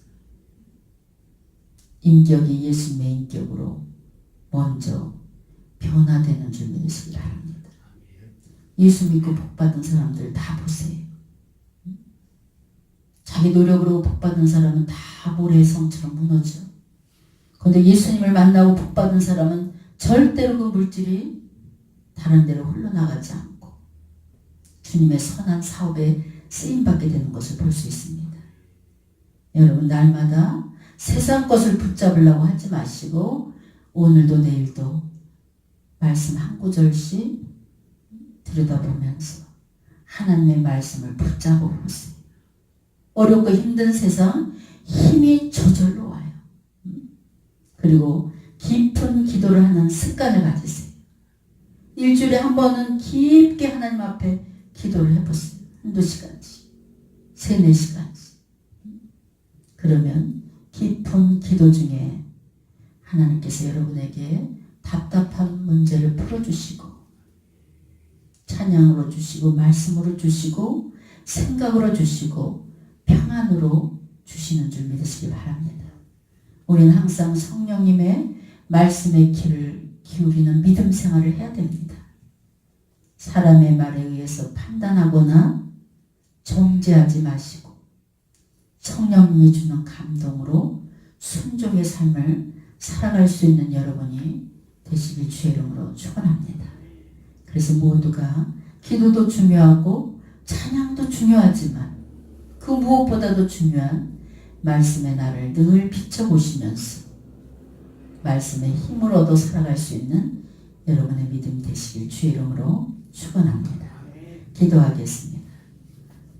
인격이 예수님의 인격으로 먼저 변화되는 줄 믿으시기 바랍니다. 예수 믿고 복받은 사람들 다 보세요. 자기 노력으로 복받은 사람은 다 모래성처럼 무너져. 그런데 예수님을 만나고 복받은 사람은 절대로 그 물질이 다른 데로 흘러나가지 않고 주님의 선한 사업에 쓰임받게 되는 것을 볼 수 있습니다. 여러분, 날마다 세상 것을 붙잡으려고 하지 마시고 오늘도 내일도 말씀 한 구절씩 들여다보면서 하나님의 말씀을 붙잡아 보세요. 어렵고 힘든 세상 힘이 저절로 와요. 그리고 깊은 기도를 하는 습관을 가지세요. 일주일에 한 번은 깊게 하나님 앞에 기도를 해보세요. 한두 시간씩, 3-4시간씩. 그러면 깊은 기도 중에 하나님께서 여러분에게 답답한 문제를 풀어주시고, 찬양으로 주시고, 말씀으로 주시고, 생각으로 주시고, 평안으로 주시는 줄 믿으시기 바랍니다. 우리는 항상 성령님의 말씀의 귀를 기울이는 믿음 생활을 해야 됩니다. 사람의 말에 의해서 판단하거나 정죄하지 마시고 성령님이 주는 감동으로 순종의 삶을 살아갈 수 있는 여러분이 되시길 주의 이름으로 축원합니다. 그래서 모두가 기도도 중요하고 찬양도 중요하지만 그 무엇보다도 중요한 말씀의 나를 늘 비춰보시면서 말씀의 힘을 얻어 살아갈 수 있는 여러분의 믿음이 되시길 주의 이름으로 축원합니다. 기도하겠습니다.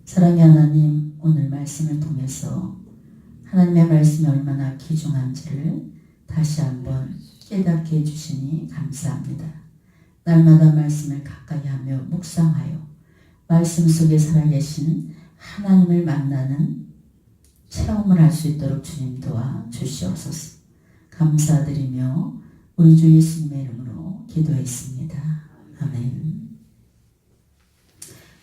사랑의 하나님, 오늘 말씀을 통해서 하나님의 말씀이 얼마나 귀중한지를 다시 한번 깨닫게 해주시니 감사합니다. 날마다 말씀을 가까이 하며 묵상하여 말씀 속에 살아계신 하나님을 만나는 체험을 할 수 있도록 주님 도와 주시옵소서. 감사드리며 우리 주 예수님의 이름으로 기도했습니다. 아멘.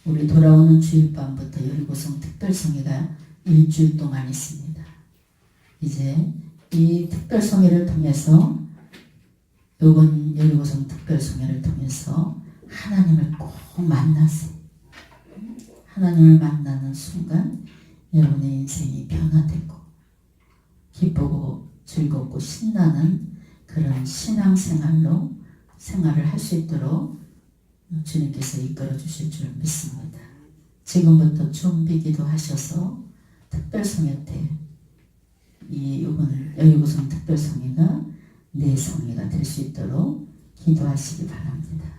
우리 돌아오는 주일밤부터 여리고성 특별성회가 일주일 동안 있습니다. 이제 이 특별성회를 통해서 요번 여리고성 특별송회를 통해서 하나님을 꼭 만나세요. 하나님을 만나는 순간 여러분의 인생이 변화되고 기쁘고 즐겁고 신나는 그런 신앙생활로 생활을 할 수 있도록 주님께서 이끌어 주실 줄 믿습니다. 지금부터 준비기도 하셔서 특별성회 때 이번 여리고성 특별성회가 내 성회가 될 수 있도록 기도하시기 바랍니다.